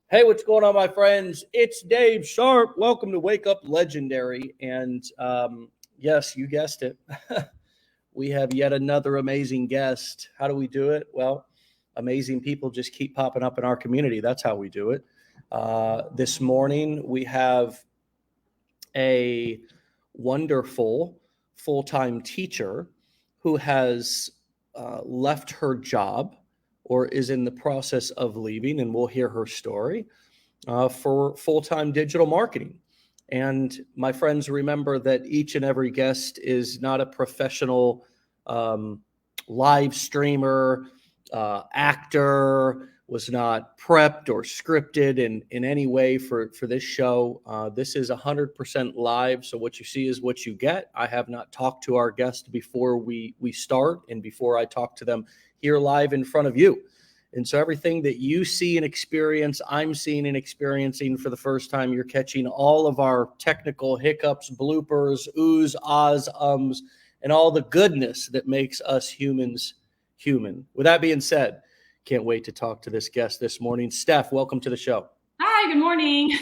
Hey, what's going on, my friends? It's Dave Sharp. Welcome to Wake Up Legendary. And yes, you guessed it. We have yet another amazing guest. How do we do it? Well, amazing people just keep popping up in our community. That's how we do it. This morning, we have a wonderful full time teacher who has left her job or is in the process of leaving, and we'll hear her story for full time digital marketing. And my friends, remember that each and every guest is not a professional um, live streamer, actor, was not prepped or scripted in any way for this show. This is 100% live. So what you see is what you get. I have not talked to our guest before we start and before I talk to them here live in front of you. And so everything that you see and experience, I'm seeing and experiencing for the first time. You're catching all of our technical hiccups, bloopers, oohs, ahs, ums, and all the goodness that makes us humans human. With that being said, can't wait to talk to this guest this morning. Steph, welcome to the show. Hi, good morning.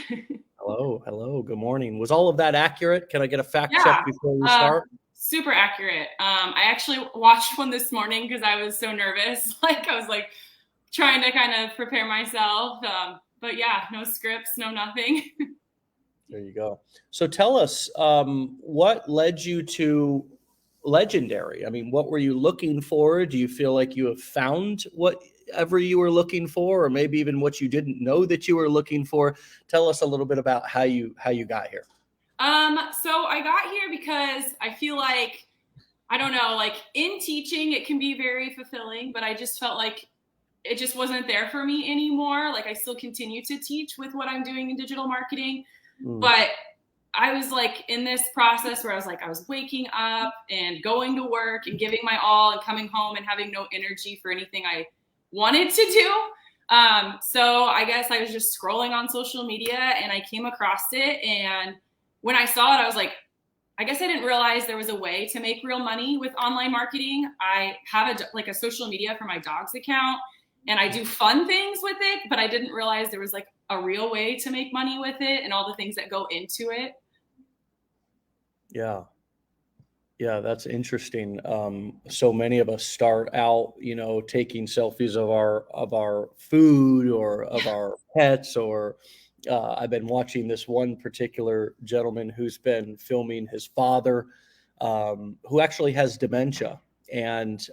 Hello, good morning. Was all of that accurate? Can I get a fact check Yeah, before we uh, start? super accurate. I actually watched one this morning because I was so nervous. I was trying to kind of prepare myself. But yeah, no scripts, no nothing. There you go. So tell us, what led you to Legendary? I mean, what were you looking for? Do you feel like you have found whatever you were looking for, or maybe even what you didn't know that you were looking for? Tell us a little bit about how you got here. So I got here because I feel like, I don't know, like in teaching, it can be very fulfilling, but I just felt like it just wasn't there for me anymore. Like I still continue to teach with what I'm doing in digital marketing, Mm, but I was like in this process where I was waking up and going to work and giving my all and coming home and having no energy for anything I wanted to do. So I guess I was just scrolling on social media and I came across it. And when I saw it, I was like, I guess I didn't realize there was a way to make real money with online marketing. I have a social media for my dog's account and I do fun things with it, but I didn't realize there was like a real way to make money with it and all the things that go into it. yeah. Yeah, that's interesting. So many of us start out, taking selfies of our food or of our pets, or I've been watching this one particular gentleman who's been filming his father, who actually has dementia, and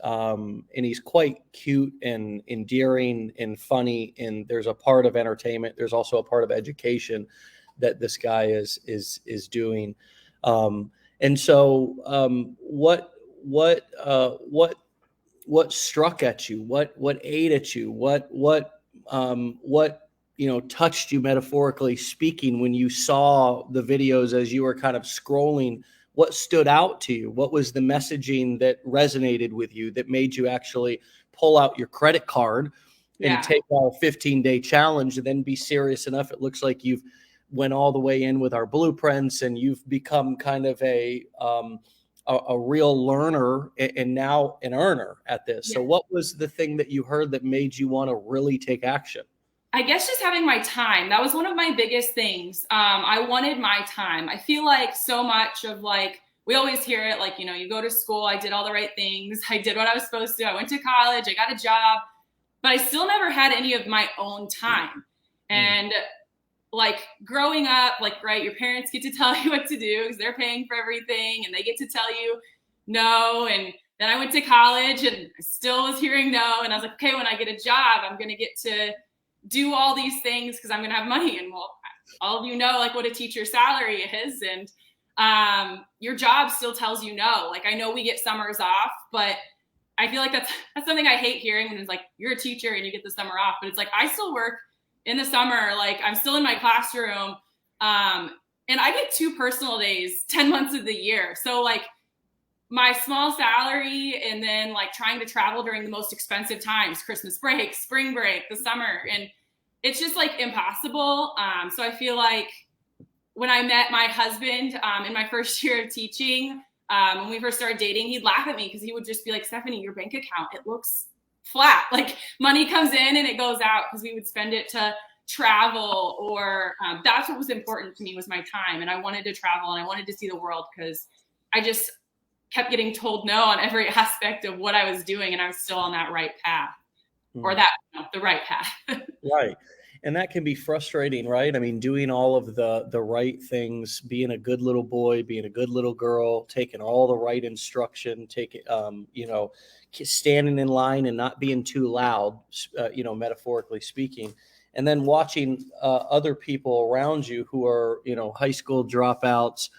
he's quite cute and endearing and funny. And there's a part of entertainment. There's also a part of education that this guy is doing. Um, and so, what struck at you? What ate at you? What touched you, metaphorically speaking, when you saw the videos as you were kind of scrolling? What stood out to you? What was the messaging that resonated with you that made you actually pull out your credit card and Yeah. take our 15-day challenge, and then be serious enough? It looks like you've went all the way in with our blueprints, and you've become kind of a real learner and now an earner at this. Yeah. So what was the thing that you heard that made you want to really take action? I guess just having my time. That was one of my biggest things. I wanted my time. I feel like so much of like, we always hear it like, you go to school, I did all the right things, I did what I was supposed to, I went to college, I got a job, but I still never had any of my own time. Mm, And like growing up, like, right, your parents get to tell you what to do because they're paying for everything and they get to tell you no. And then I went to college and I still was hearing no. And I was like, okay, when I get a job, I'm going to get to do all these things because I'm going to have money. And well, all of you know, like what a teacher's salary is. And your job still tells you no. Like I know we get summers off, but I feel like that's something I hate hearing when it's like, you're a teacher and you get the summer off. But it's like, I still work in the summer. Like I'm still in my classroom. And I get 2 personal days, 10 months of the year. So like my small salary and then like trying to travel during the most expensive times, Christmas break, spring break, the summer. And it's just like impossible. So I feel like when I met my husband in my first year of teaching, when we first started dating, he'd laugh at me because he would just be like, Stephanie, your bank account, it looks flat. Like money comes in and it goes out because we would spend it to travel or that's what was important to me was my time. And I wanted to travel and I wanted to see the world because I just kept getting told no on every aspect of what I was doing. And I was still on that right path or that, the right path. Right. And that can be frustrating, right? I mean, doing all of the right things, being a good little boy, being a good little girl, taking all the right instruction, standing in line and not being too loud, metaphorically speaking, and then watching other people around you who are, high school dropouts,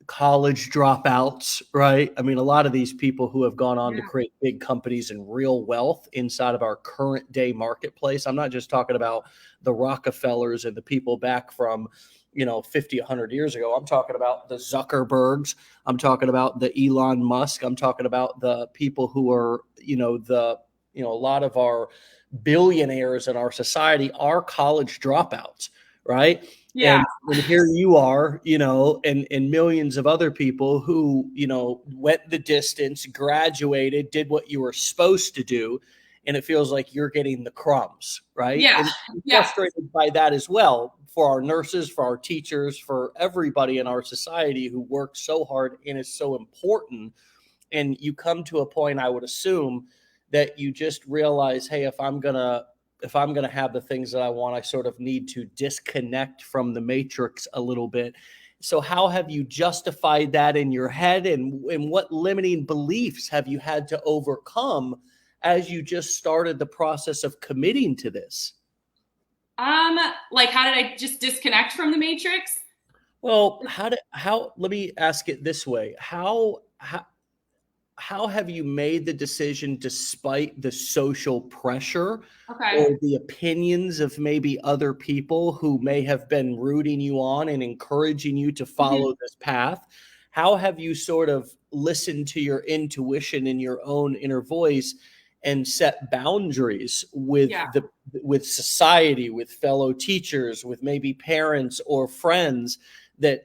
college dropouts, right? I mean, a lot of these people who have gone on to create big companies and real wealth inside of our current day marketplace. I'm not just talking about the Rockefellers and the people back from, 50, 100 years ago. I'm talking about the Zuckerbergs. I'm talking about the Elon Musk. I'm talking about the people who are, a lot of our billionaires in our society are college dropouts, right? Yeah. And here you are, and millions of other people who, went the distance, graduated, did what you were supposed to do. And it feels like you're getting the crumbs, right? Yeah. And I'm frustrated by that as well for our nurses, for our teachers, for everybody in our society who works so hard and is so important. And you come to a point, I would assume, that you just realize, hey, if I'm going to have the things that I want, I sort of need to disconnect from the matrix a little bit. So how have you justified that in your head, and what limiting beliefs have you had to overcome as you just started the process of committing to this? Like, how did I just disconnect from the matrix? Well, let me ask it this way. How have you made the decision despite the social pressure or the opinions of maybe other people who may have been rooting you on and encouraging you to follow this path? How have you sort of listened to your intuition and your own inner voice and set boundaries with with society, with fellow teachers, with maybe parents or friends that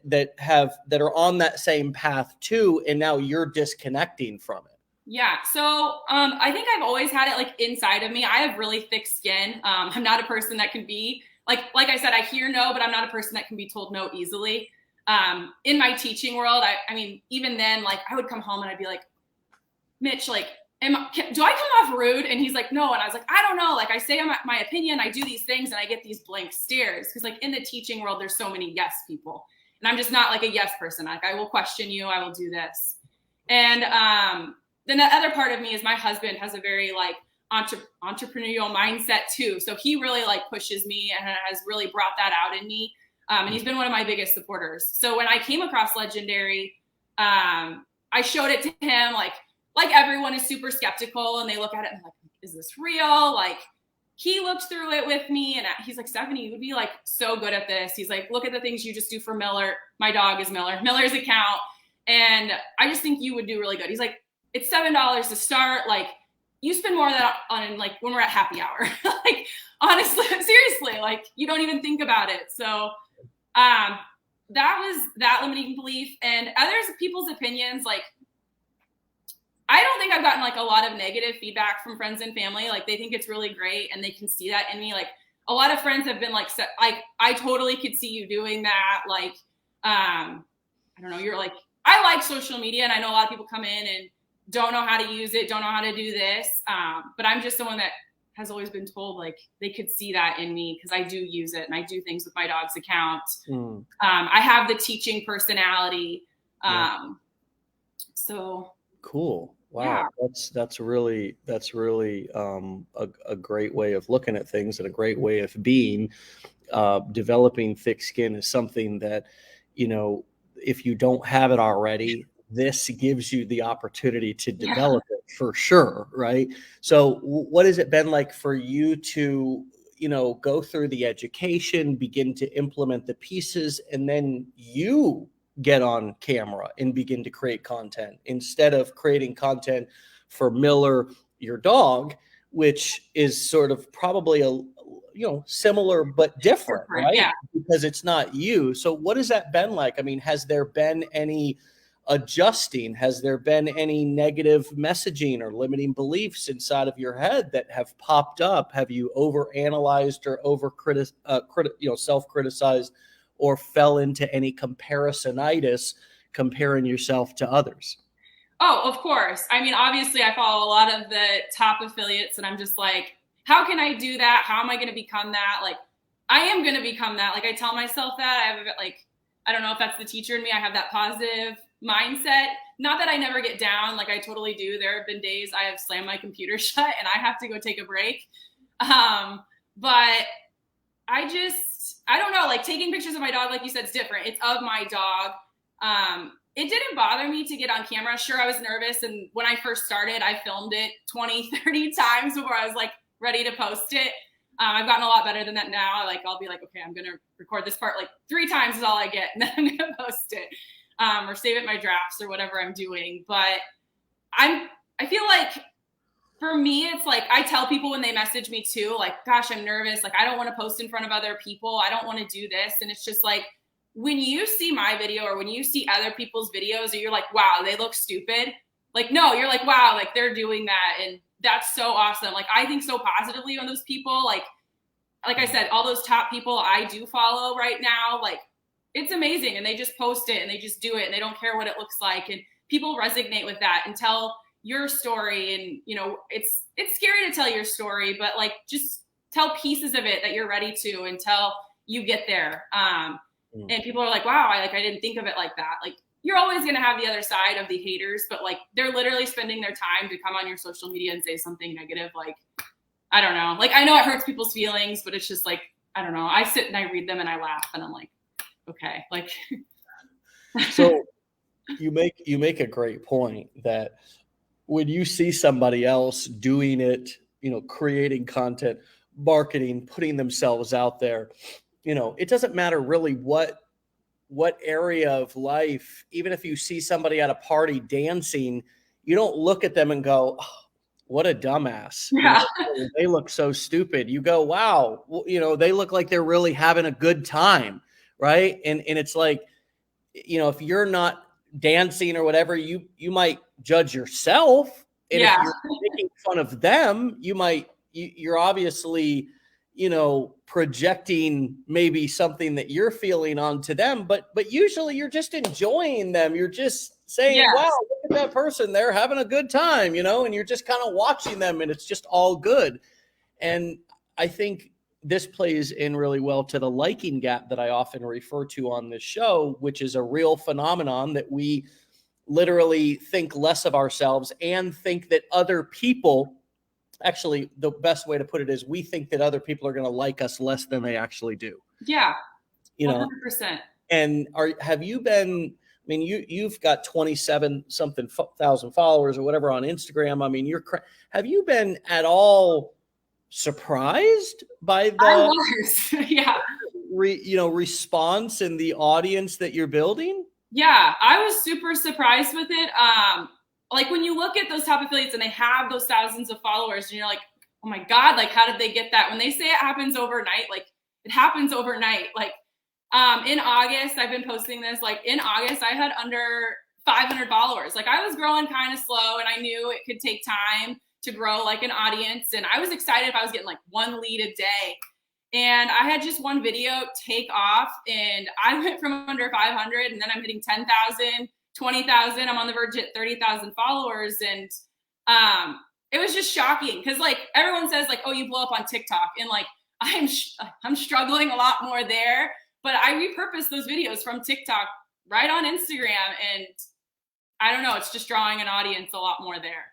are on that same path too, and now you're disconnecting from it? Yeah. So I think I've always had it like inside of me. I have really thick skin. I'm not a person that can be like I said, I hear no, but I'm not a person that can be told no easily. In my teaching world, I mean, even then, like I would come home and I'd be like, Mitch, like, do I come off rude? And he's like, no. And I was like, I don't know. Like I say my opinion, I do these things and I get these blank stares. Cause like in the teaching world, there's so many yes people. And I'm just not like a yes person. Like I will question you. I will do this. And then the other part of me is my husband has a very like entrepreneurial mindset too. So he really like pushes me and has really brought that out in me. And he's been one of my biggest supporters. So when I came across Legendary, I showed it to him. Like everyone is super skeptical and they look at it and like, is this real? Like, he looked through it with me and he's like, Stephanie, you would be like so good at this. He's like, look at the things you just do for Miller. My dog is Miller's account. And I just think you would do really good. He's like, it's $7 to start. Like you spend more of that on like when we're at happy hour, like honestly, seriously, like you don't even think about it. So that was that limiting belief. And others people's opinions, like, I don't think I've gotten like a lot of negative feedback from friends and family. Like they think it's really great and they can see that in me. Like a lot of friends have been like I totally could see you doing that. Like, I don't know, you're like, I like social media and I know a lot of people come in and don't know how to use it, don't know how to do this. But I'm just someone that has always been told like they could see that in me because I do use it and I do things with my dog's account. I have the teaching personality. So cool. Wow. Yeah. That's really a great way of looking at things and a great way of being. Developing thick skin is something that, if you don't have it already, this gives you the opportunity to develop it for sure. Right. So what has it been like for you to, go through the education, begin to implement the pieces, and then you get on camera and begin to create content instead of creating content for Miller, your dog, which is sort of probably similar but different, right? Yeah. Because it's not you. So what has that been like? I mean, has there been any adjusting? Has there been any negative messaging or limiting beliefs inside of your head that have popped up? Have you overanalyzed or self-criticized, or fell into any comparisonitis, comparing yourself to others? Oh, of course. I mean, obviously, I follow a lot of the top affiliates, and I'm just like, how can I do that? How am I going to become that? Like, I am going to become that. Like, I tell myself that. I have, like, I don't know if that's the teacher in me. I have that positive mindset. Not that I never get down. Like, I totally do. There have been days I have slammed my computer shut and I have to go take a break. But I don't know. Like, taking pictures of my dog, like you said, is different. It's of my dog. It didn't bother me to get on camera. Sure, I was nervous. And when I first started, I filmed it 20, 30 times before I was like ready to post it. I've gotten a lot better than that now. Like, I'll be like, okay, I'm going to record this part like 3 times is all I get. And then I'm going to post it or save it in my drafts or whatever I'm doing. But I feel like for me, it's like, I tell people when they message me too, like, gosh, I'm nervous. Like, I don't want to post in front of other people. I don't want to do this. And it's just like, when you see my video or when you see other people's videos, or you're like, wow, they look stupid. Like, no, you're like, wow, like they're doing that. And that's so awesome. Like, I think so positively on those people. Like I said, all those top people I do follow right now, like, it's amazing. And they just post it and they just do it and they don't care what it looks like. And people resonate with that and tell your story. And, you know, it's scary to tell your story, but like, just tell pieces of it that you're ready to until you get there. And people are like, wow, I didn't think of it like that. Like, you're always going to have the other side of the haters, but like, they're literally spending their time to come on your social media and say something negative. Like, I don't know. Like, I know it hurts people's feelings, but it's just like, I don't know. I sit and I read them and I laugh and I'm like, okay. Like, So you make a great point that when you see somebody else doing it, you know, creating content, marketing, putting themselves out there, you know, it doesn't matter really what area of life. Even if you see somebody at a party dancing, you don't look at them and go, oh, what a dumbass. yeah. You know, they look so stupid. You go, wow, you know, they look like they're really having a good time. Right. And it's like, you know, if you're not dancing or whatever, you might judge yourself. And Yeah. if you're making fun of them, you're obviously, you know, projecting maybe something that you're feeling onto them, but usually you're just enjoying them. You're just saying, Yes. wow, look at that person. They're having a good time, you know, and you're just kind of watching them and it's just all good. And I think this plays in really well to the liking gap that I often refer to on this show, which is a real phenomenon that we literally think less of ourselves and think that other people, actually, the best way to put it is we think that other people are going to like us less than they actually do. Yeah. You know, 100%. and have you been, I mean, you've got 27 something thousand followers or whatever on Instagram. I mean, have you been at all surprised by I was. Yeah. response and the audience that you're building? Yeah, I was super surprised with it. Like, when you look at those top affiliates and they have those thousands of followers and you're like, oh my God, like, how did they get that? When they say it happens overnight, like, it happens overnight. Like, in August, I've been posting this, like, in August, I had under 500 followers. Like, I was growing kind of slow and I knew it could take time to grow like an audience. And I was excited if I was getting like 1 lead a day. And I had just one video take off and I went from under 500 and then I'm hitting 10,000, 20,000. I'm on the verge at 30,000 followers. And it was just shocking because, like, everyone says like, oh, you blow up on TikTok. And like, I'm struggling a lot more there, but I repurposed those videos from TikTok right on Instagram. And I don't know, it's just drawing an audience a lot more there.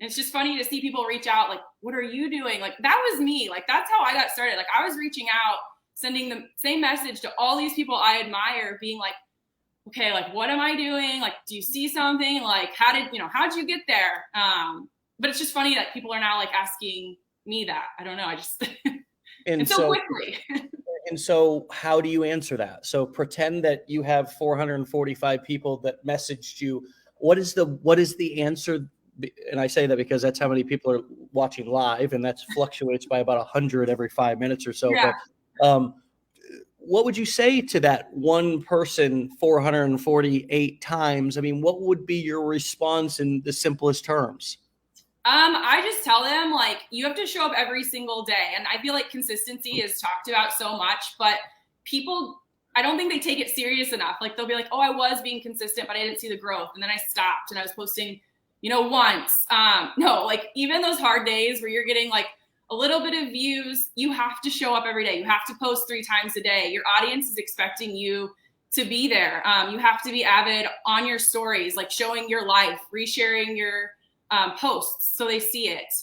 And it's just funny to see people reach out, like, what are you doing? Like, that was me. Like, that's how I got started. Like, I was reaching out, sending the same message to all these people I admire, being like, okay, like, what am I doing? Like, do you see something? Like, how'd you get there? But it's just funny that people are now like asking me that. I don't know. I just, and so quickly. And so how do you answer that? So pretend that you have 445 people that messaged you. What is the answer? And I say that because that's how many people are watching live, and that fluctuates by about 100 every 5 minutes or so. Yeah. But what would you say to that one person 448 times? I mean, what would be your response in the simplest terms? I just tell them, like, you have to show up every single day. And I feel like consistency is talked about so much, but people, I don't think they take it serious enough. Like, they'll be like, oh, I was being consistent, but I didn't see the growth. And then I stopped and I was posting, once. No, like, even those hard days where you're getting like a little bit of views, you have to show up every day. You have to post 3 times a day. Your audience is expecting you to be there. You have to be avid on your stories, like showing your life, resharing your posts so they see it.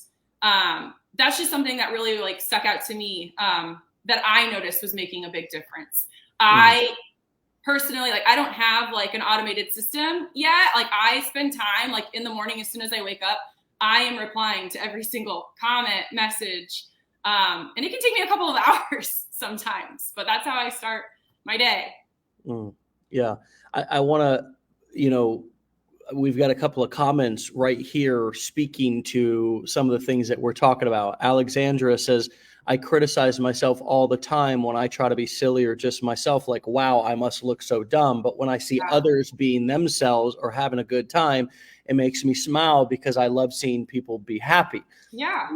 That's just something that really like stuck out to me, that I noticed was making a big difference. I personally, like, I don't have like an automated system yet. Like, I spend time, like, in the morning, as soon as I wake up, I am replying to every single comment, message. And it can take me a couple of hours sometimes, but that's how I start my day. Yeah. I want to, we've got a couple of comments right here speaking to some of the things that we're talking about. Alexandra says, I criticize myself all the time when I try to be silly or just myself, like, wow, I must look so dumb. But when I see others being themselves or having a good time, it makes me smile because I love seeing people be happy. Yeah.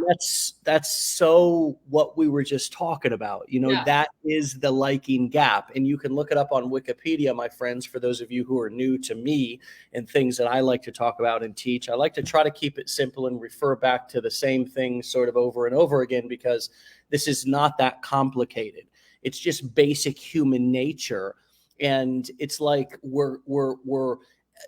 That's so what we were just talking about. That is the liking gap. And you can look it up on Wikipedia, my friends, for those of you who are new to me and things that I like to talk about and teach. I like to try to keep it simple and refer back to the same thing sort of over and over again, because this is not that complicated. It's just basic human nature. And it's like we're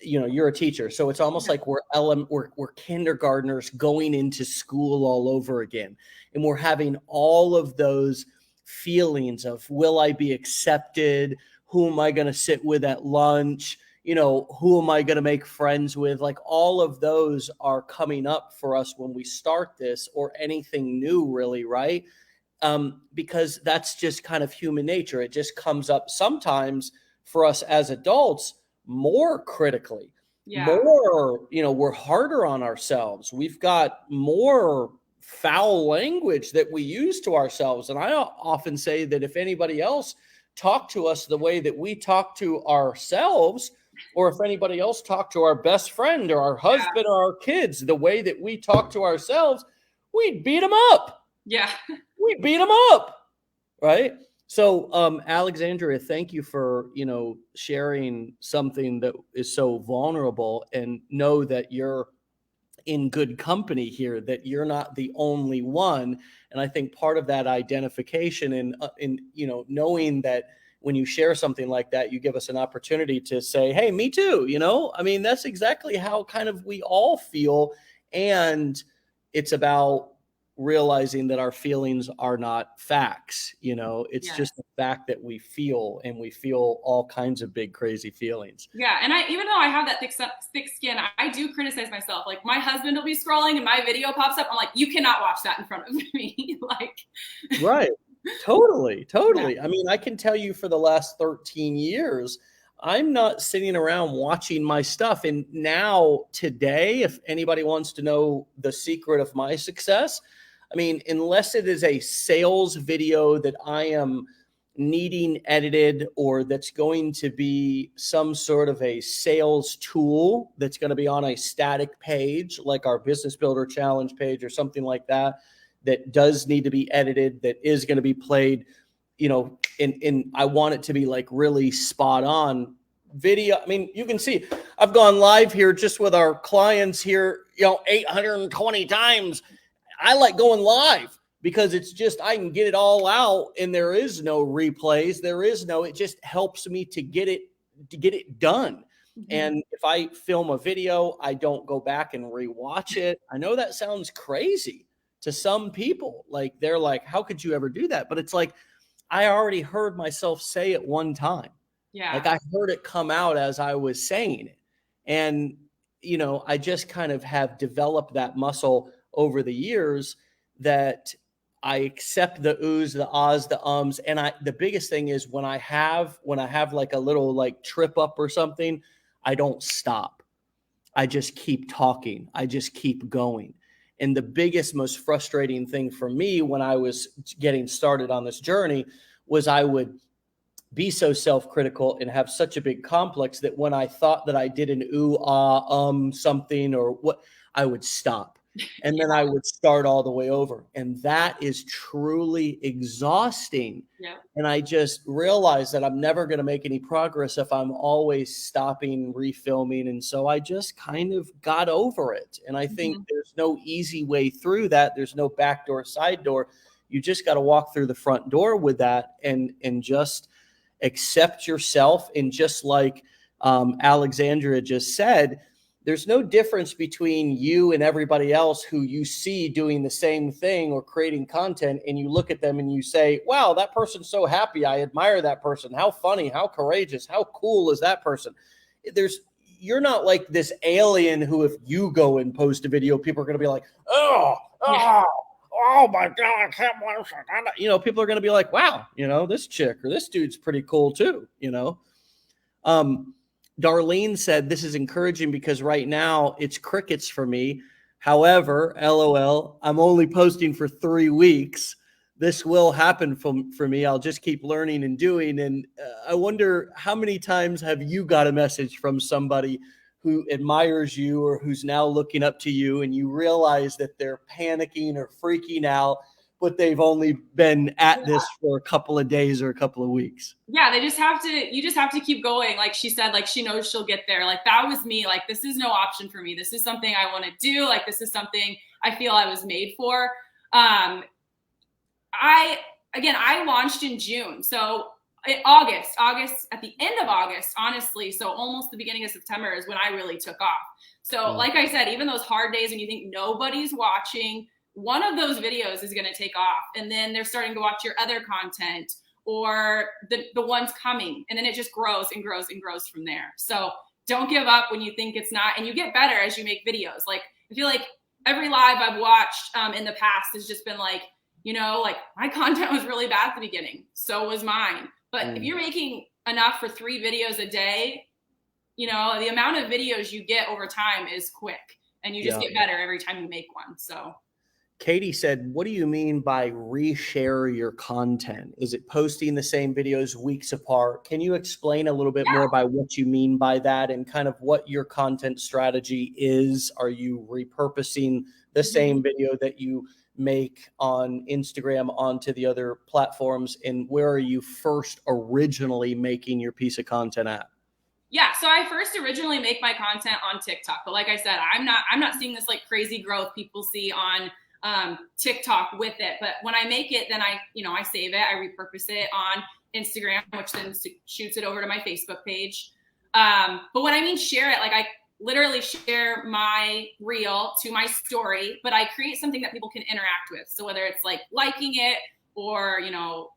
you're a teacher, so it's almost like we're kindergartners going into school all over again, and we're having all of those feelings of, will I be accepted? Who am I going to sit with at lunch? Who am I going to make friends with? Like, all of those are coming up for us when we start this, or anything new, really, right? Because that's just kind of human nature. It just comes up sometimes for us as adults more critically, more, we're harder on ourselves. We've got more foul language that we use to ourselves. And I often say that if anybody else talked to us the way that we talk to ourselves, or if anybody else talked to our best friend or our husband or our kids the way that we talk to ourselves, we'd beat them up. Yeah. We beat them up. Right. So, Alexandria, thank you for, sharing something that is so vulnerable, and know that you're in good company here, that you're not the only one. And I think part of that identification in knowing that when you share something like that, you give us an opportunity to say, hey, me too. I mean, that's exactly how kind of we all feel. And it's about realizing that our feelings are not facts. It's just the fact that we feel, and we feel all kinds of big, crazy feelings. Yeah. And even though I have that thick skin, I do criticize myself. Like, my husband will be scrolling and my video pops up. I'm like, you cannot watch that in front of me. Like, right. Totally. Yeah. I mean, I can tell you for the last 13 years, I'm not sitting around watching my stuff. And now today, if anybody wants to know the secret of my success, I mean, unless it is a sales video that I am needing edited, or that's going to be some sort of a sales tool that's going to be on a static page, like our Business Builder Challenge page or something like that, that does need to be edited, that is going to be played, and I want it to be like really spot on video. I mean, you can see I've gone live here just with our clients here, 820 times. I like going live because it's just, I can get it all out, and there is no replays. It just helps me to get it done. Mm-hmm. And if I film a video, I don't go back and rewatch it. I know that sounds crazy to some people. Like, they're like, how could you ever do that? But it's like, I already heard myself say it one time. Yeah. Like, I heard it come out as I was saying it. And, I just kind of have developed that muscle over the years, that I accept the oohs, the ahs, the ums. And the biggest thing is when I have like a little like trip up or something, I don't stop. I just keep talking. I just keep going. And the biggest, most frustrating thing for me when I was getting started on this journey was I would be so self-critical and have such a big complex that when I thought that I did an something or what, I would stop. And then I would start all the way over. And that is truly exhausting. Yeah. And I just realized that I'm never going to make any progress if I'm always stopping, refilming. And so I just kind of got over it. And I think there's no easy way through that. There's no back door, side door. You just got to walk through the front door with that and just accept yourself. And just like Alexandria just said, there's no difference between you and everybody else who you see doing the same thing or creating content, and you look at them and you say, wow, that person's so happy. I admire that person. How funny, how courageous, how cool is that person? You're not like this alien who, if you go and post a video, people are going to be like, oh my God, I can't believe it. People are going to be like, wow, this chick or this dude's pretty cool too, Darlene said, this is encouraging because right now it's crickets for me. However, LOL, I'm only posting for 3 weeks. This will happen for me. I'll just keep learning and doing. And I wonder, how many times have you got a message from somebody who admires you or who's now looking up to you, and you realize that they're panicking or freaking out, but they've only been at this for a couple of days or a couple of weeks? Yeah, you just have to keep going. Like she said, like she knows she'll get there. Like that was me. Like, this is no option for me. This is something I want to do. Like, this is something I feel I was made for. I launched in June. So August, at the end of August, honestly, so almost the beginning of September is when I really took off. So like I said, even those hard days when you think nobody's watching, one of those videos is going to take off, and then they're starting to watch your other content or the ones coming, and then it just grows and grows and grows from there. So don't give up when you think it's not, and you get better as you make videos. Like, I feel like every live I've watched in the past has just been like, like my content was really bad at the beginning. So was mine. But if you're making enough for 3 videos a day, the amount of videos you get over time is quick, and you just get better every time you make one. So Katie said, what do you mean by reshare your content? Is it posting the same videos weeks apart? Can you explain a little bit more by what you mean by that and kind of what your content strategy is? Are you repurposing the same video that you make on Instagram onto the other platforms? And where are you first originally making your piece of content at? Yeah, so I first originally make my content on TikTok, but like I said, I'm not seeing this like crazy growth people see on TikTok with it. But when I make it, then I save it, I repurpose it on Instagram, which then shoots it over to my Facebook page. But when I mean share it, like I literally share my reel to my story, but I create something that people can interact with. So whether it's like liking it or,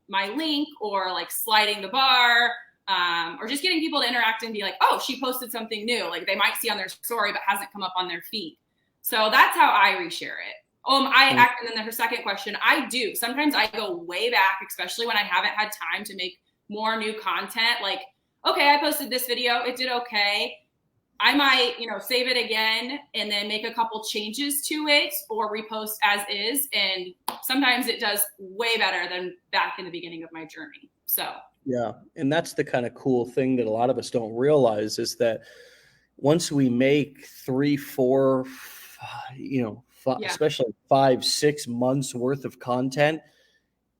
my link or like sliding the bar, or just getting people to interact and be like, oh, she posted something new. Like they might see on their story, but hasn't come up on their feed. So that's how I reshare it. And then her second question, I do. Sometimes I go way back, especially when I haven't had time to make more new content. Like, okay, I posted this video. It did okay. I might, save it again and then make a couple changes to it or repost as is. And sometimes it does way better than back in the beginning of my journey. So, yeah. And that's the kind of cool thing that a lot of us don't realize is that once we make 3, 4, especially 5, 6 months worth of content,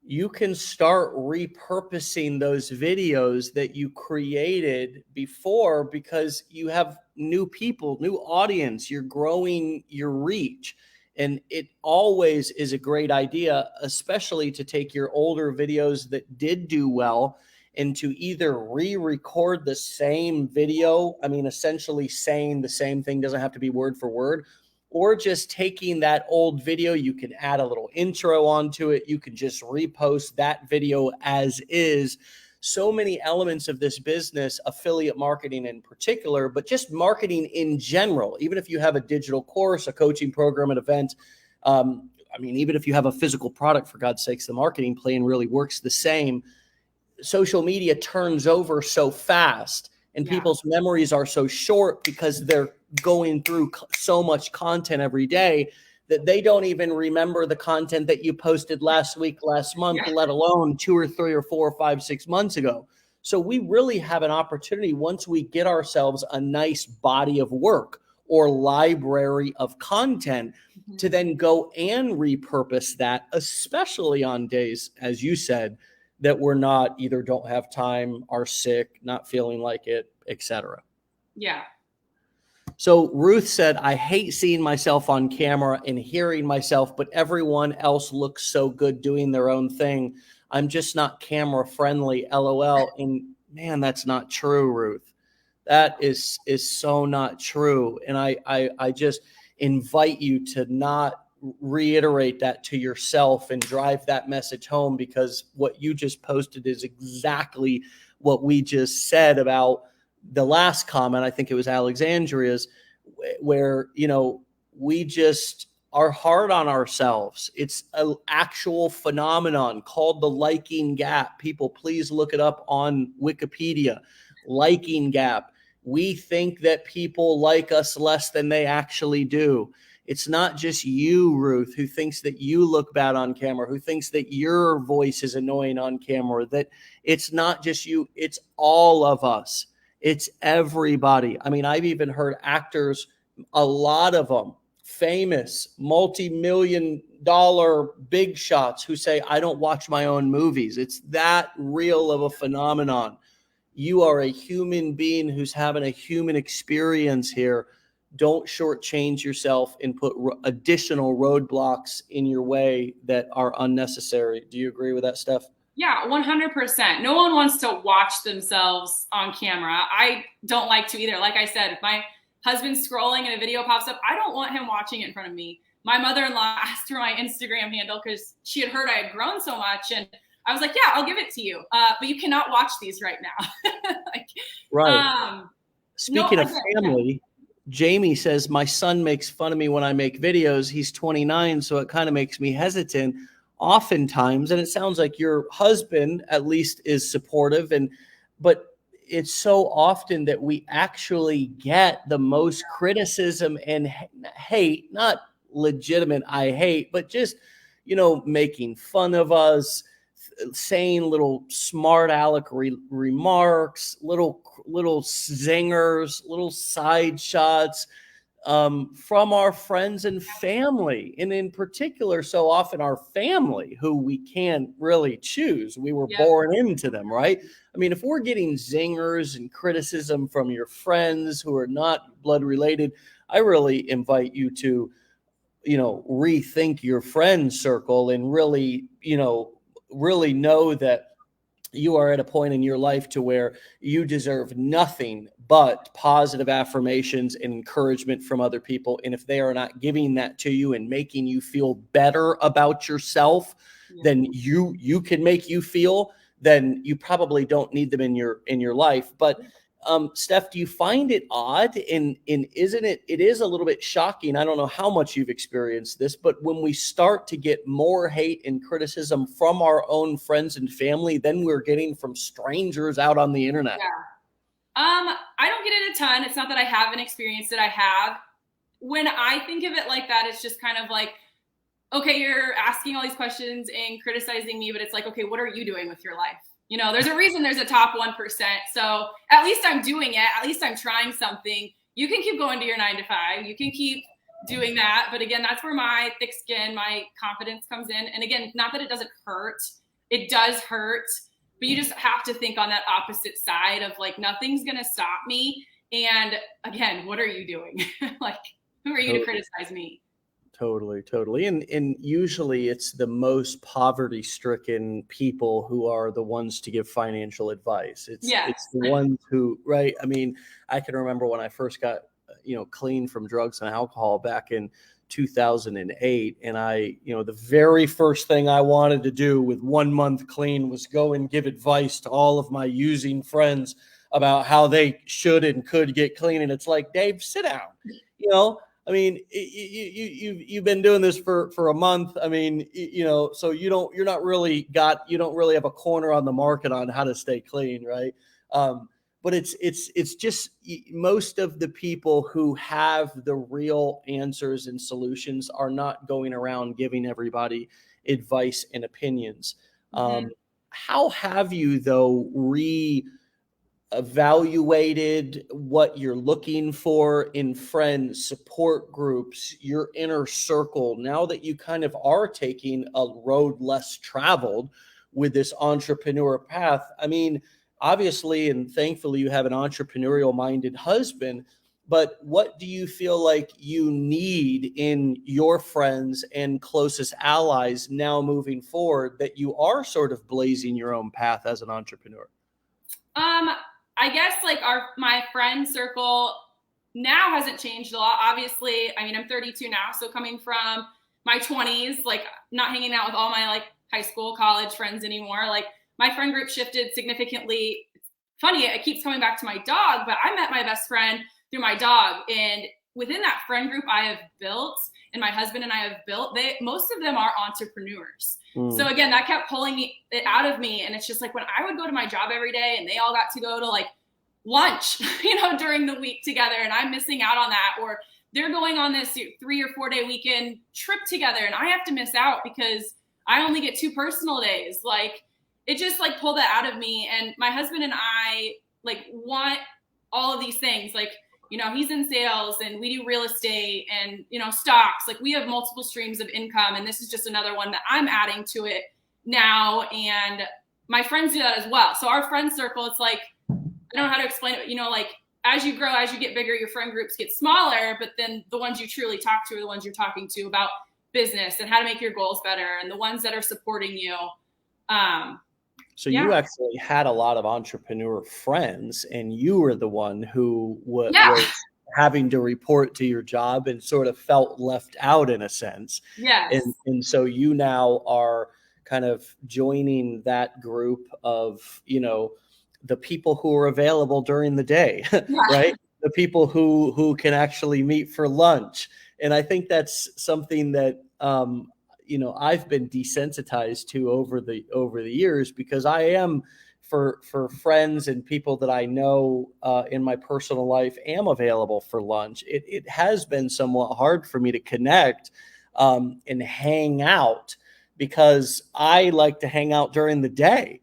you can start repurposing those videos that you created before because you have new people, new audience, you're growing your reach. And it always is a great idea, especially to take your older videos that did do well and to either re-record the same video. I mean, essentially saying the same thing, doesn't have to be word for word, or just taking that old video. You can add a little intro onto it. You can just repost that video as is. So many elements of this business, affiliate marketing in particular, but just marketing in general. Even if you have a digital course, a coaching program, an event, even if you have a physical product, for God's sakes, the marketing plan really works the same. Social media turns over so fast, and people's memories are so short because they're going through so much content every day that they don't even remember the content that you posted last week, last month, let alone 2 or 3 or 4 or 5, 6 months ago. So we really have an opportunity once we get ourselves a nice body of work or library of content to then go and repurpose that, especially on days, as you said, that we're not either don't have time, are sick, not feeling like it, etc. Yeah. So Ruth said, I hate seeing myself on camera and hearing myself, but everyone else looks so good doing their own thing. I'm just not camera friendly, LOL. And man, that's not true, Ruth. That is so not true. And I just invite you to not reiterate that to yourself and drive that message home, because what you just posted is exactly what we just said about the last comment. I think it was Alexandria's, where, you know, we just are hard on ourselves. It's an actual phenomenon called the liking gap. People, please look it up on Wikipedia. Liking gap. We think that people like us less than they actually do. It's not just you, Ruth, who thinks that you look bad on camera, who thinks that your voice is annoying on camera, that it's not just you, it's all of us. It's everybody. I mean, I've even heard actors, a lot of them, famous, multi-million-dollar big shots, who say, I don't watch my own movies. It's that real of a phenomenon. You are a human being who's having a human experience here. Don't shortchange yourself and put additional roadblocks in your way that are unnecessary. Do you agree with that, Steph? Yeah, 100%. No one wants to watch themselves on camera. I don't like to either. Like I said, if my husband's scrolling and a video pops up, I don't want him watching it in front of me. My mother-in-law asked for my Instagram handle because she had heard I had grown so much, and I was like, yeah, I'll give it to you. But you cannot watch these right now. Right. Speaking of family, Jamie says, my son makes fun of me when I make videos. He's 29, so it kind of makes me hesitant oftentimes. And it sounds like your husband at least is supportive, but it's so often that we actually get the most criticism and hate, not legitimate I hate, but just, you know, making fun of us, saying little smart aleck remarks, little zingers, little side shots from our friends and family. And in particular, so often our family, who we can't really choose. We were born into them, right? I mean, if we're getting zingers and criticism from your friends who are not blood related, I really invite you to, you know, rethink your friend circle and really, you really know that you are at a point in your life to where you deserve nothing but positive affirmations and encouragement from other people. And if they are not giving that to you and making you feel better about yourself than you can make you feel, then you probably don't need them in your life. But Steph, do you find it odd? And isn't it is a little bit shocking. I don't know how much you've experienced this, but when we start to get more hate and criticism from our own friends and family than we're getting from strangers out on the internet. Yeah. I don't get it a ton. It's not that I haven't experienced it. I have. When I think of it like that, it's just kind of like, okay, you're asking all these questions and criticizing me, but it's like, okay, what are you doing with your life? You know, there's a reason there's a top 1%. So at least I'm doing it. At least I'm trying something. You can keep going to your 9 to 5. You can keep doing that. But again, that's where my thick skin, my confidence comes in. And again, not that it doesn't hurt. It does hurt. But you just have to think on that opposite side of like, nothing's going to stop me. And again, what are you doing? Like, who are you to criticize me? Totally. And usually it's the most poverty-stricken people who are the ones to give financial advice. It's the ones who, right? I mean, I can remember when I first got, clean from drugs and alcohol back in 2008. And the very first thing I wanted to do with 1 month clean was go and give advice to all of my using friends about how they should and could get clean. And it's like, Dave, sit down, I mean, you've been doing this for a month. I mean, so you don't really have a corner on the market on how to stay clean, right? But it's just most of the people who have the real answers and solutions are not going around giving everybody advice and opinions. how have you though evaluated what you're looking for in friends, support groups, your inner circle, now that you kind of are taking a road less traveled with this entrepreneur path? I mean, obviously and thankfully you have an entrepreneurial minded husband, but what do you feel like you need in your friends and closest allies now moving forward, that you are sort of blazing your own path as an entrepreneur? I guess like my friend circle now hasn't changed a lot. Obviously, I mean, I'm 32 now, so coming from my 20s, like not hanging out with all my like high school, college friends anymore. Like my friend group shifted significantly. Funny, it keeps coming back to my dog, but I met my best friend through my dog, and within that friend group I have built, and my husband and I have built, most of them are entrepreneurs. So again, that kept pulling it out of me. And it's just like when I would go to my job every day and they all got to go to like lunch, during the week together, and I'm missing out on that, or they're going on this 3 or 4 day weekend trip together and I have to miss out because I only get 2 personal days. Like it just like pulled that out of me. And my husband and I like want all of these things. Like, he's in sales and we do real estate and, stocks. Like we have multiple streams of income. And this is just another one that I'm adding to it now. And my friends do that as well. So our friend circle, it's like, I don't know how to explain it, but, like as you grow, as you get bigger, your friend groups get smaller, but then the ones you truly talk to are the ones you're talking to about business and how to make your goals better, and the ones that are supporting you. So you actually had a lot of entrepreneur friends, and you were the one who was having to report to your job and sort of felt left out in a sense. Yes. And so you now are kind of joining that group of, the people who are available during the day, right? The people who can actually meet for lunch. And I think that's something that, I've been desensitized to over the years, because I am for friends and people that I know in my personal life am available for lunch. It has been somewhat hard for me to connect and hang out, because I like to hang out during the day.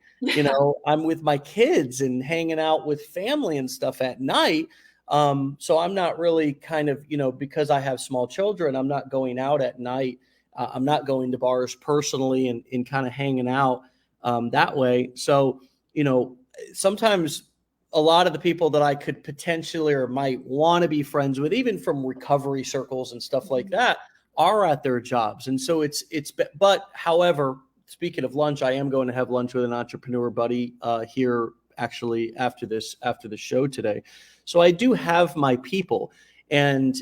I'm with my kids and hanging out with family and stuff at night. So I'm not really kind of, because I have small children, I'm not going out at night. I'm not going to bars personally and kind of hanging out that way. So, sometimes a lot of the people that I could potentially or might want to be friends with, even from recovery circles and stuff like that, are at their jobs. And so but however, speaking of lunch, I am going to have lunch with an entrepreneur buddy here actually after the show today. So I do have my people, and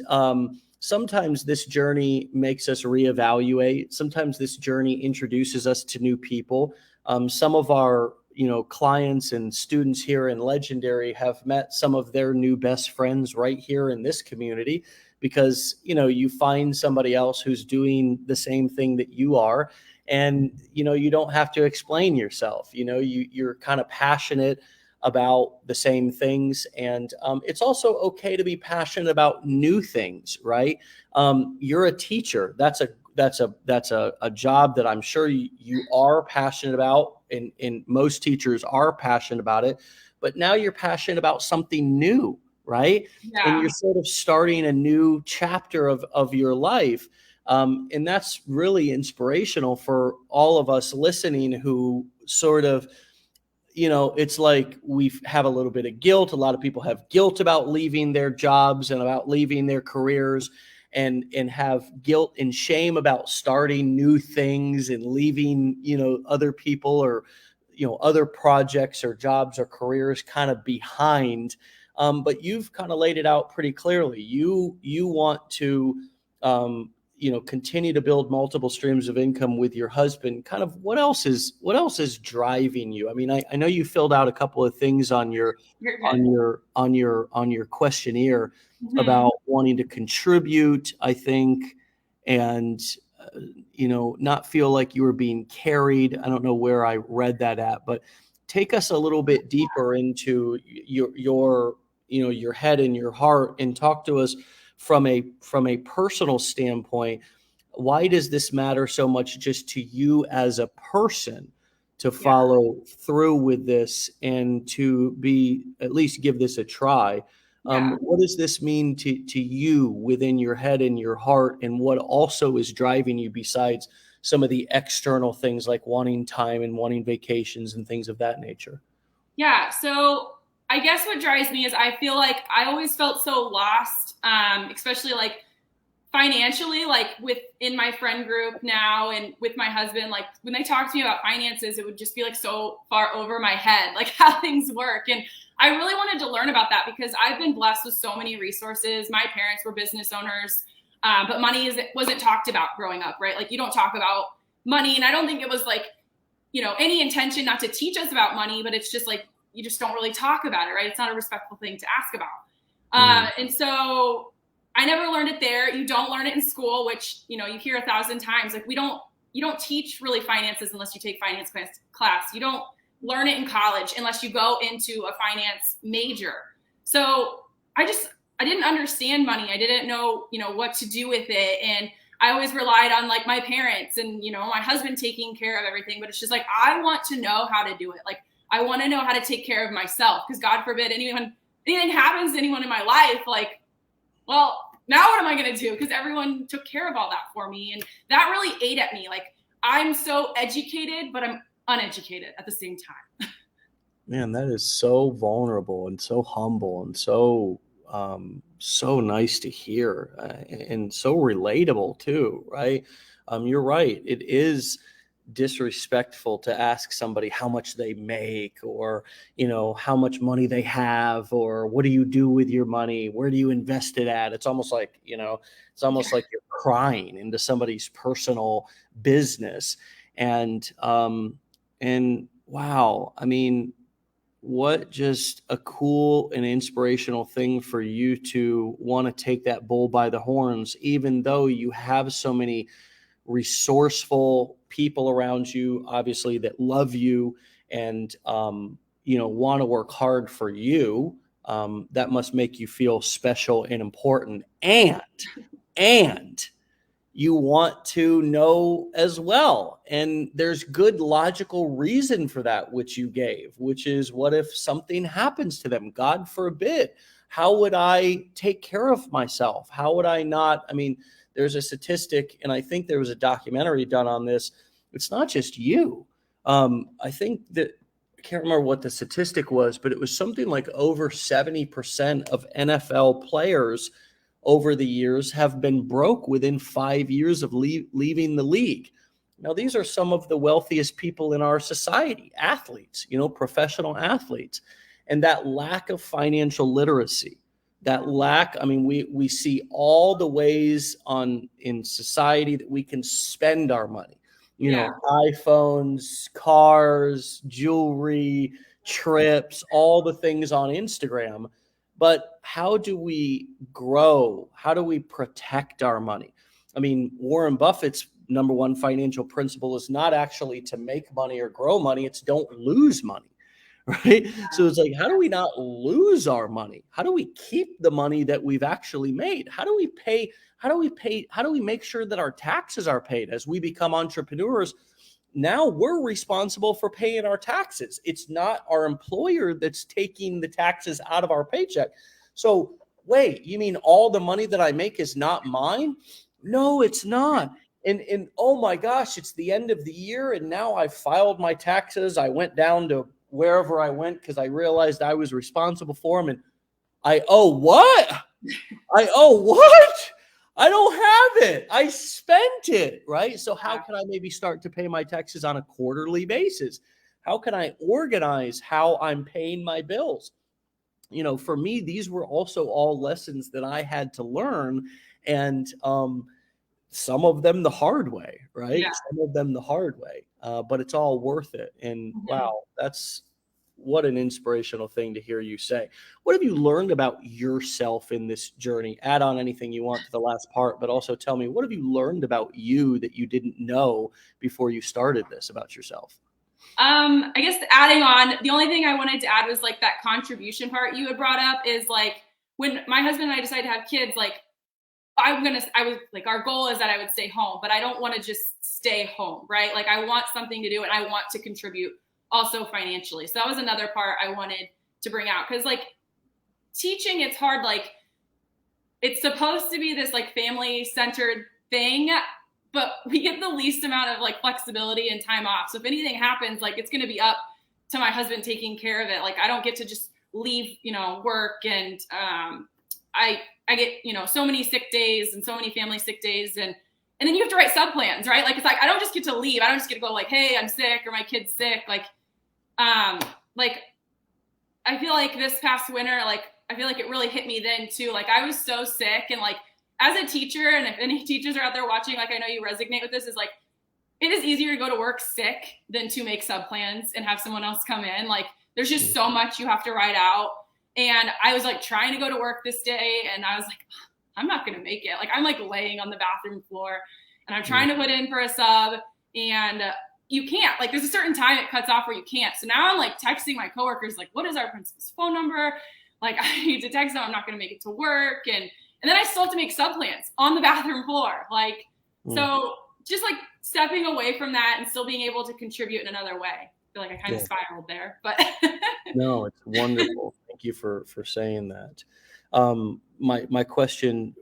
sometimes this journey makes us reevaluate. Sometimes this journey introduces us to new people. Some of our, clients and students here in Legendary have met some of their new best friends right here in this community, because, you find somebody else who's doing the same thing that you are. And, you don't have to explain yourself. You're kind of passionate about the same things. And it's also okay to be passionate about new things, right? You're a teacher. That's a job that I'm sure you are passionate about, and most teachers are passionate about it. But now you're passionate about something new, right? Yeah. And you're sort of starting a new chapter of your life. And that's really inspirational for all of us listening, who sort of, it's like we have a little bit of guilt. A lot of people have guilt about leaving their jobs and about leaving their careers, and have guilt and shame about starting new things and leaving, other people or, other projects or jobs or careers kind of behind. But you've kind of laid it out pretty clearly. You want to, continue to build multiple streams of income with your husband. Kind of what else is driving you? I mean, I know you filled out a couple of things on your questionnaire about wanting to contribute, I think, and not feel like you were being carried. I don't know where I read that at, but take us a little bit deeper into your head and your heart, and talk to us from a personal standpoint. Why does this matter so much just to you as a person, to follow through with this and to be at least give this a try. What does this mean to you within your head and your heart, and what also is driving you besides some of the external things like wanting time and wanting vacations and things of that nature? Yeah. So I guess what drives me is I feel like I always felt so lost, especially like financially, like within my friend group now and with my husband. Like when they talk to me about finances, it would just be like so far over my head, like how things work. And I really wanted to learn about that because I've been blessed with so many resources. My parents were business owners, but money wasn't talked about growing up, right? Like you don't talk about money. And I don't think it was like, any intention not to teach us about money, but it's just like, you just don't really talk about it, right? It's not a respectful thing to ask about. And so I never learned it there. You don't learn it in school, which, you hear 1,000 times. Like you don't teach really finances unless you take finance class. You don't learn it in college unless you go into a finance major. So I didn't understand money. I didn't know, what to do with it. And I always relied on like my parents and, my husband taking care of everything. But it's just like, I want to know how to do it. Like, I want to know how to take care of myself, because God forbid anything happens to anyone in my life. Like, well, now what am I going to do? Because everyone took care of all that for me. And that really ate at me. Like, I'm so educated, but I'm uneducated at the same time. Man, that is so vulnerable and so humble and so so nice to hear, and so relatable too, right? You're right. It is disrespectful to ask somebody how much they make, or how much money they have, or what do you do with your money, where do you invest it at. It's almost like like you're crying into somebody's personal business. And wow, I mean, what just a cool and inspirational thing for you to want to take that bull by the horns, even though you have so many resourceful people around you, obviously, that love you and want to work hard for you. That must make you feel special and important, and you want to know as well. And there's good logical reason for that, which you gave, which is, what if something happens to them? God forbid. How would I take care of myself? How would I not? I mean, there's a statistic, and I think there was a documentary done on this. It's not just you. I think that, I can't remember what the statistic was, but it was something like over 70% of NFL players over the years have been broke within 5 years of leaving the league. Now, these are some of the wealthiest people in our society, athletes, professional athletes. And that lack of financial literacy, I mean, we see all the ways in society that we can spend our money, iPhones, cars, jewelry, trips, all the things on Instagram. But how do we grow? How do we protect our money? I mean, Warren Buffett's number one financial principle is not actually to make money or grow money. It's don't lose money, right? Yeah. So it's like, how do we not lose our money? How do we keep the money that we've actually made? How do we pay? How do we make sure that our taxes are paid as we become entrepreneurs? Now we're responsible for paying our taxes. It's not our employer that's taking the taxes out of our paycheck. So wait, you mean all the money that I make is not mine? No, it's not. And oh my gosh, it's the end of the year, and now I filed my taxes. I went down to wherever I went because I realized I was responsible for them, and I owe what? I owe what? I don't have it. I spent it, right? So how can I maybe start to pay my taxes on a quarterly basis? How can I organize how I'm paying my bills? For me, these were also all lessons that I had to learn, and some of them the hard way, right? Yeah. Some of them the hard way, but it's all worth it. And wow, what an inspirational thing to hear you say. What have you learned about yourself in this journey? Add on anything you want to the last part, but also tell me, what have you learned about you that you didn't know before you started this about yourself? I guess adding on, the only thing I wanted to add was like that contribution part you had brought up is like, when my husband and I decided to have kids, like our goal is that I would stay home, but I don't want to just stay home, right? Like I want something to do and I want to contribute also financially. So that was another part I wanted to bring out. Cause like teaching, it's hard. Like it's supposed to be this like family centered thing, but we get the least amount of like flexibility and time off. So if anything happens, like it's going to be up to my husband taking care of it. Like I don't get to just leave, work. And I get, so many sick days and so many family sick days. And then you have to write sub plans, right? Like, it's like, I don't just get to leave. I don't just get to go like, hey, I'm sick or my kid's sick. Like I feel like this past winter, like, I feel like it really hit me then too. Like I was so sick and like, as a teacher, and if any teachers are out there watching, like, I know you resonate with this, is like, it is easier to go to work sick than to make sub plans and have someone else come in. Like there's just so much you have to write out. And I was like trying to go to work this day and I was like, I'm not going to make it. Like I'm like laying on the bathroom floor and I'm trying to put in for a sub and you can't. Like there's a certain time it cuts off where you can't. So now I'm like texting my coworkers, like, what is our principal's phone number? Like I need to text them. I'm not going to make it to work. And then I still have to make sub plans on the bathroom floor. Like, so just like stepping away from that and still being able to contribute in another way. I feel like I kind of spiraled there, but no, it's wonderful. Thank you for saying that. My question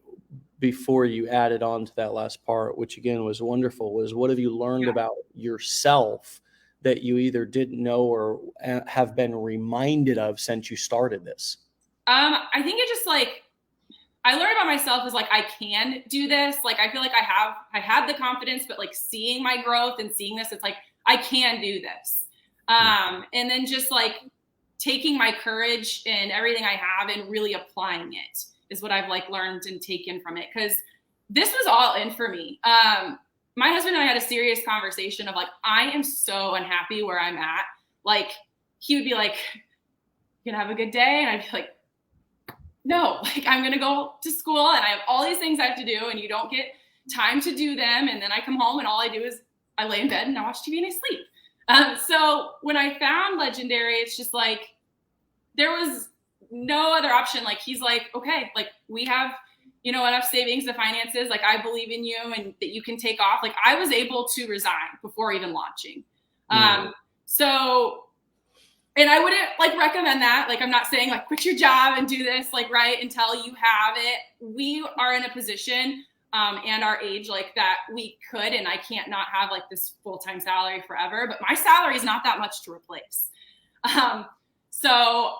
before you added on to that last part, which again was wonderful, was what have you learned about yourself that you either didn't know or have been reminded of since you started this? I think it just like, I learned about myself is like, I can do this. Like, I feel like I had the confidence, but like seeing my growth and seeing this, it's like, I can do this. And then just like taking my courage and everything I have and really applying it is what I've like learned and taken from it. Cause this was all in for me. My husband and I had a serious conversation of like, I am so unhappy where I'm at. Like he would be like, you gonna have a good day? And I'd be like, no, like I'm going to go to school and I have all these things I have to do and you don't get time to do them. And then I come home and all I do is I lay in bed and I watch TV and I sleep. So when I found Legendary, it's just like, there was no other option. Like, he's like, okay, like we have, enough savings, the finances, like I believe in you and that you can take off. Like I was able to resign before even launching. And I wouldn't like recommend that. Like, I'm not saying like quit your job and do this, like, right, until you have it. We are in a position and our age like that we could, and I can't not have like this full-time salary forever, but my salary is not that much to replace. So,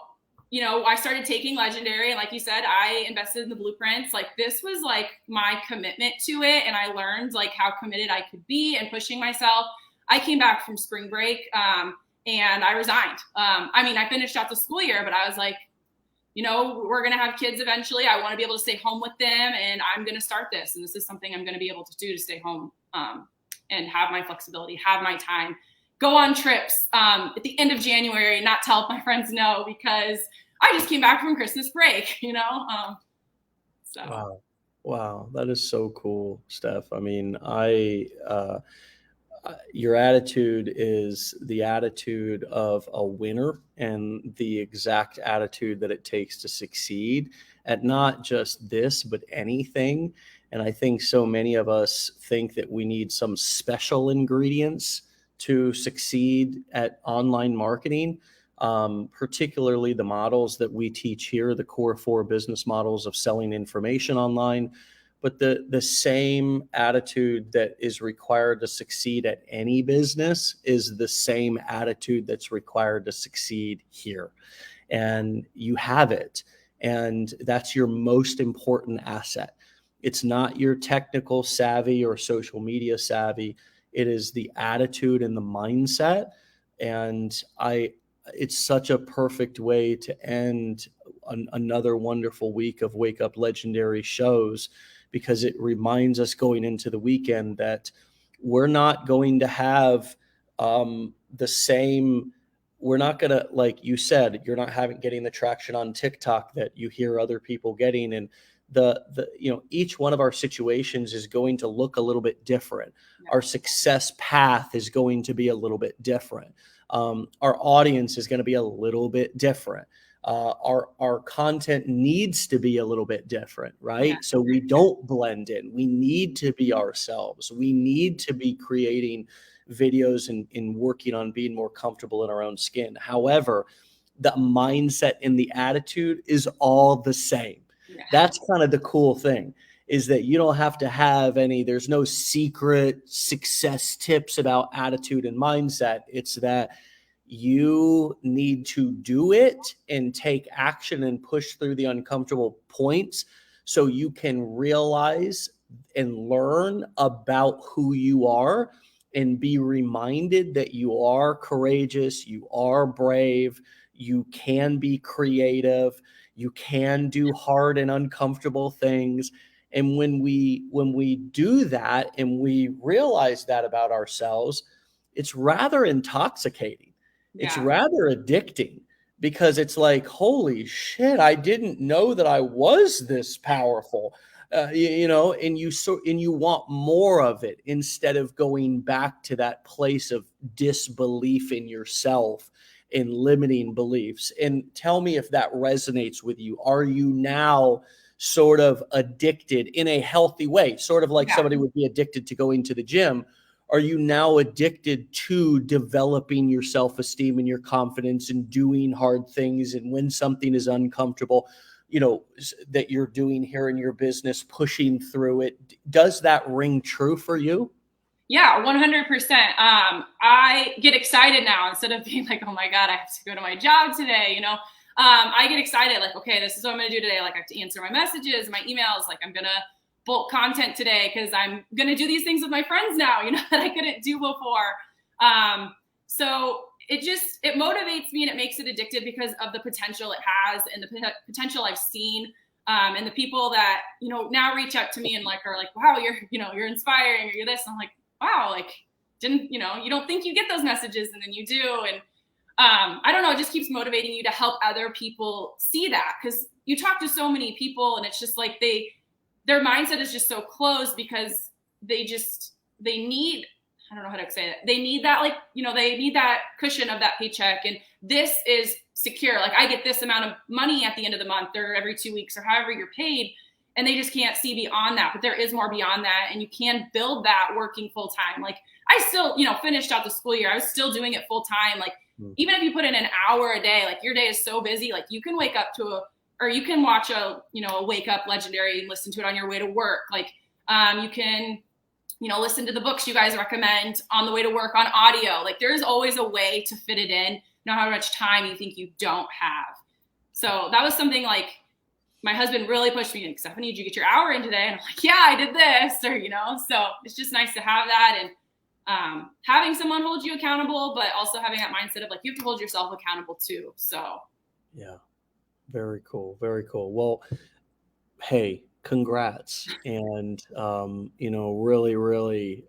I started taking Legendary and like you said, I invested in the blueprints. Like this was like my commitment to it. And I learned like how committed I could be and pushing myself. I came back from spring break. And I resigned. I finished out the school year, but I was like, we're going to have kids eventually. I want to be able to stay home with them and I'm going to start this. And this is something I'm going to be able to do to stay home and have my flexibility, have my time, go on trips at the end of January, not tell my friends no, because I just came back from Christmas break, So. Wow. That is so cool, Steph. I mean, your attitude is the attitude of a winner and the exact attitude that it takes to succeed at not just this, but anything. And I think so many of us think that we need some special ingredients to succeed at online marketing, particularly the models that we teach here, the core 4 business models of selling information online. But the same attitude that is required to succeed at any business is the same attitude that's required to succeed here. And you have it. And that's your most important asset. It's not your technical savvy or social media savvy. It is the attitude and the mindset. And it's such a perfect way to end another wonderful week of Wake Up Legendary shows, because it reminds us going into the weekend that we're not going to have the same, we're not going to, like you said, you're not getting the traction on TikTok that you hear other people getting. And each one of our situations is going to look a little bit different. Our success path is going to be a little bit different. Our audience is going to be a little bit different. our content needs to be a little bit different, right? Yeah. So we don't blend in. We need to be ourselves. We need to be creating videos and working on being more comfortable in our own skin. However, the mindset and the attitude is all the same. Yeah. That's kind of the cool thing, is that you don't have to have any, there's no secret success tips about attitude and mindset. It's that you need to do it and take action and push through the uncomfortable points so you can realize and learn about who you are and be reminded that you are courageous, you are brave, you can be creative, you can do hard and uncomfortable things. And when we do that and we realize that about ourselves, it's rather intoxicating. It's Yeah. rather addicting, because it's like, holy shit, I didn't know that I was this powerful. And you want more of it instead of going back to that place of disbelief in yourself and limiting beliefs. And tell me if that resonates with you. Are you now sort of addicted in a healthy way, sort of like somebody would be addicted to going to the gym? Are you now addicted to developing your self-esteem and your confidence and doing hard things? And when something is uncomfortable, that you're doing here in your business, pushing through it, does that ring true for you? Yeah, 100%. I get excited now instead of being like, oh my God, I have to go to my job today. I get excited like, okay, this is what I'm going to do today. Like I have to answer my messages, my emails. Like I'm going to bulk content today because I'm going to do these things with my friends now, that I couldn't do before. So it motivates me and it makes it addictive because of the potential it has and the potential I've seen. And the people that, now reach out to me and are like, wow, you're inspiring, or you're this. And I'm like, wow, you don't think you get those messages, and then you do. And I don't know, it just keeps motivating you to help other people see that, because you talk to so many people and it's just like their mindset is just so closed because they need, I don't know how to say it. They need that, they need that cushion of that paycheck. And this is secure. Like I get this amount of money at the end of the month or every 2 weeks or however you're paid. And they just can't see beyond that. But there is more beyond that. And you can build that working full time. Like I still, finished out the school year. I was still doing it full time. Like even if you put in an hour a day, like your day is so busy, like you can wake up or you can watch a Wake Up Legendary and listen to it on your way to work. Like you can, listen to the books you guys recommend on the way to work on audio. Like there's always a way to fit it in, no matter how much time you think you don't have. So that was something like my husband really pushed me, like, Stephanie, did you get your hour in today? And I'm like, yeah, I did this, or, so it's just nice to have that. And having someone hold you accountable, but also having that mindset of like, you have to hold yourself accountable too. So. Yeah. Very cool. Very cool. Well, hey, congrats. And, really, really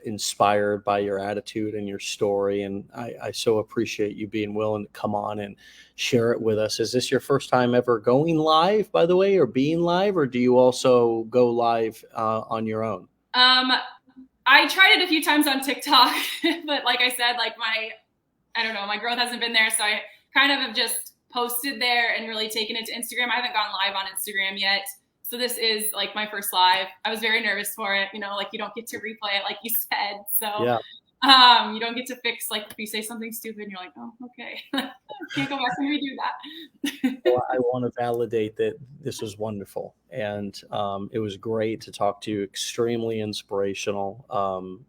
inspired by your attitude and your story. And I so appreciate you being willing to come on and share it with us. Is this your first time ever going live, by the way, or being live, or do you also go live on your own? I tried it a few times on TikTok, but like I said, like my growth hasn't been there. So I kind of have just posted there and really taken it to Instagram. I haven't gone live on Instagram yet. So this is like my first live. I was very nervous for it. You don't get to replay it like you said. So you don't get to fix, like if you say something stupid and you're like, oh, okay. Can't go back and redo that. Well, I want to validate that this was wonderful. And it was great to talk to you. Extremely inspirational.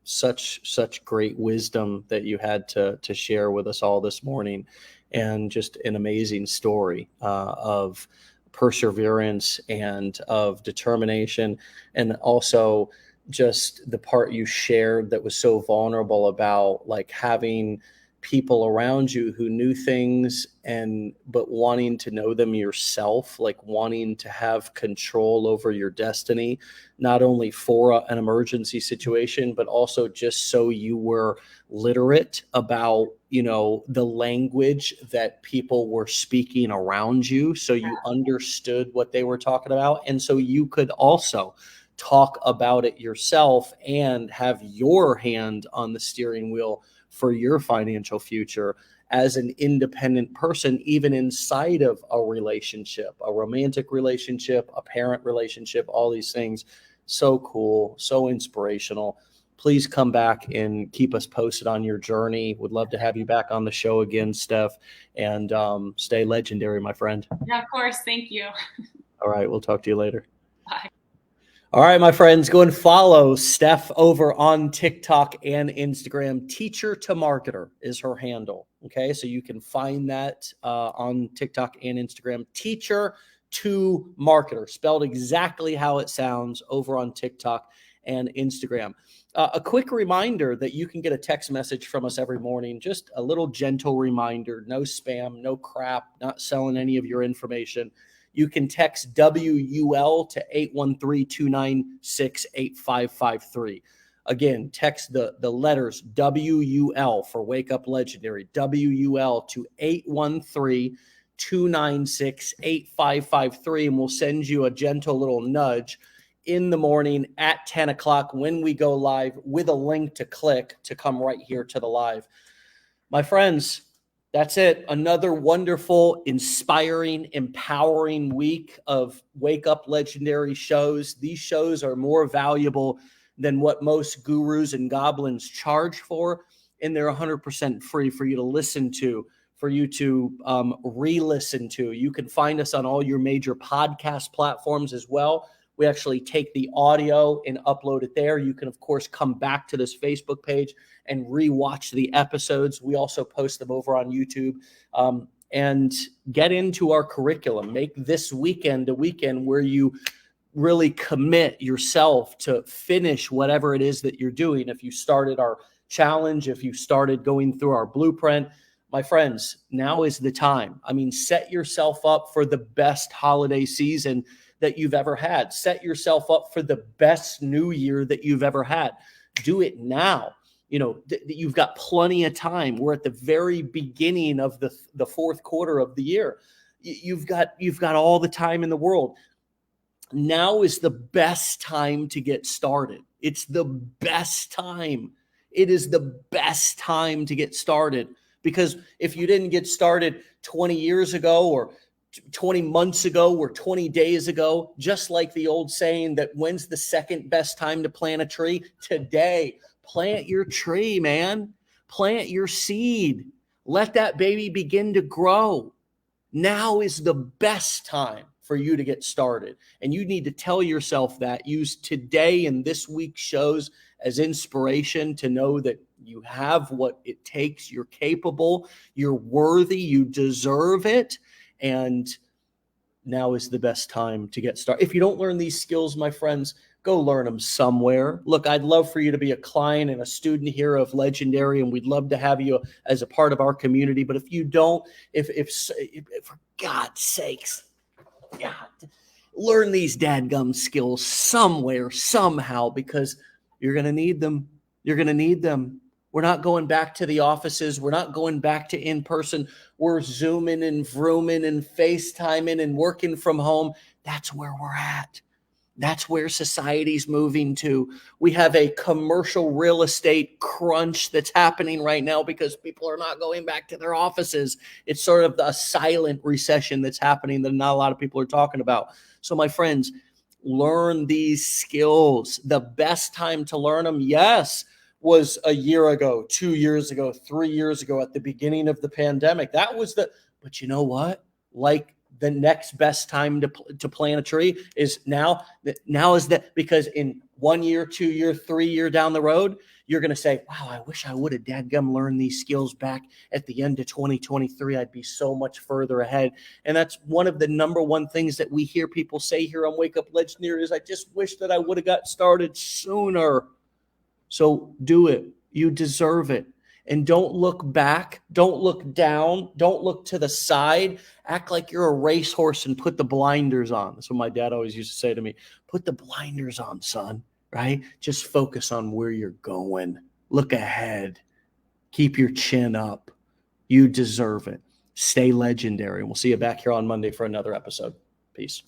Such great wisdom that you had to share with us all this morning. And just an amazing story of perseverance and of determination, and also just the part you shared that was so vulnerable about like having people around you who knew things but wanting to know them yourself, like wanting to have control over your destiny, not only for an emergency situation, but also just so you were literate about, the language that people were speaking around you. So you understood what they were talking about. And so you could also talk about it yourself and have your hand on the steering wheel for your financial future as an independent person, even inside of a relationship, a romantic relationship, a parent relationship, all these things. So cool, so inspirational. Please come back and keep us posted on your journey. Would love to have you back on the show again, Steph, and stay legendary, my friend. Yeah, of course. Thank you. All right, we'll talk to you later. Bye. All right, my friends, go and follow Steph over on TikTok and Instagram. Teacher to Marketer is her handle. Okay, so you can find that on TikTok and Instagram. Teacher to Marketer, spelled exactly how it sounds, over on TikTok and Instagram. A quick reminder that you can get a text message from us every morning, just a little gentle reminder, no spam, no crap, not selling any of your information. You can text WUL to 813-296-8553. Again, text the letters WUL for Wake Up Legendary, WUL to 813-296-8553, and we'll send you a gentle little nudge in the morning at 10 o'clock when we go live with a link to click to come right here to the live. My friends, that's it. Another wonderful, inspiring, empowering week of Wake Up Legendary shows. These shows are more valuable than what most gurus and goblins charge for, and they're 100% free for you to listen to, for you to re-listen to. You can find us on all your major podcast platforms as well. We actually take the audio and upload it there. You can, of course, come back to this Facebook page and rewatch the episodes. We also post them over on YouTube, and get into our curriculum. Make this weekend a weekend where you really commit yourself to finish whatever it is that you're doing. If you started our challenge, if you started going through our blueprint, my friends, now is the time. I mean, set yourself up for the best holiday season that you've ever had. Set yourself up for the best new year that you've ever had. Do it now. You know, you've got plenty of time. We're at the very beginning of the fourth quarter of the year. You've got all the time in the world. Now is the best time to get started. It's the best time. It is the best time to get started, because if you didn't get started 20 years ago or 20 months ago or 20 days ago, just like the old saying that when's the second best time to plant a tree? Today. Plant your tree, man. Plant your seed. Let that baby begin to grow. Now is the best time for you to get started. And you need to tell yourself that. Use today and this week's shows as inspiration to know that you have what it takes. You're capable. You're worthy. You deserve it. And now is the best time to get started. If you don't learn these skills, my friends, go learn them somewhere. Look, I'd love for you to be a client and a student here of Legendary, and we'd love to have you as a part of our community. But if you don't, if for God's sakes, God, learn these dadgum skills somewhere, somehow, because you're going to need them. You're going to need them. We're not going back to the offices. We're not going back to in-person. We're Zooming and Vrooming and FaceTiming and working from home. That's where we're at. That's where society's moving to. We have a commercial real estate crunch that's happening right now because people are not going back to their offices. It's sort of a silent recession that's happening that not a lot of people are talking about. So, my friends, learn these skills. The best time to learn them, yes, was a year ago, 2 years ago, 3 years ago at the beginning of the pandemic. But you know what? Like, the next best time to plant a tree is now. Now is that, because in 1 year, 2 year, 3 year down the road, you're going to say, wow, I wish I would have dadgum learned these skills back at the end of 2023. I'd be so much further ahead. And that's one of the number one things that we hear people say here on Wake Up Legendary is, I just wish that I would have got started sooner. So do it. You deserve it. And don't look back. Don't look down. Don't look to the side. Act like you're a racehorse and put the blinders on. That's what my dad always used to say to me. Put the blinders on, son, right? Just focus on where you're going. Look ahead. Keep your chin up. You deserve it. Stay legendary. We'll see you back here on Monday for another episode. Peace.